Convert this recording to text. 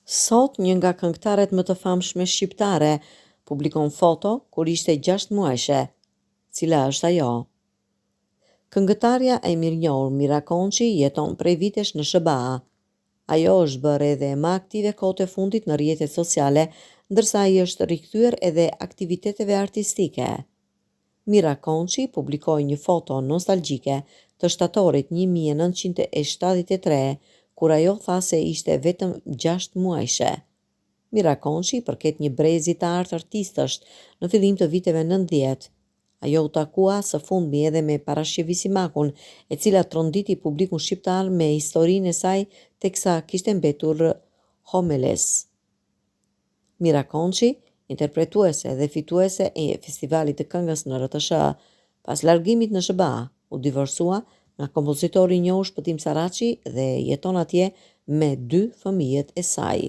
Sot një nga këngëtaret më të famshme shqiptare publikon foto kur ishte 6 muajshe. Cila është ajo? Këngëtarja e mirënjohur Mira Konçi jeton prej vitesh në SBA. Ajo është bërë edhe më aktive kohët e fundit në rrjetet sociale, ndërsa ai është rikthyer edhe aktiviteteve artistike. Mira Konçi publikoi një foto nostalgjike të shtatorit 1973, kur ajo tha se ishte vetëm 6 muajshe. Mira Konçi përket një brezi të artë artistësh në fillim të viteve 90. Ajo u takua së fundmi edhe me Parashjevi Simakun, e cila tronditi publikun shqiptar me historinë e saj teksa kishte mbetur homeles. Mira Konçi, interpretuese dhe fituese e festivalit të këngës në RTS, pas largimit në SBA, u divorsua nga kompozitori i njohur Shpëtim Saraçi dhe jeton atje me 2 fëmijët e saj.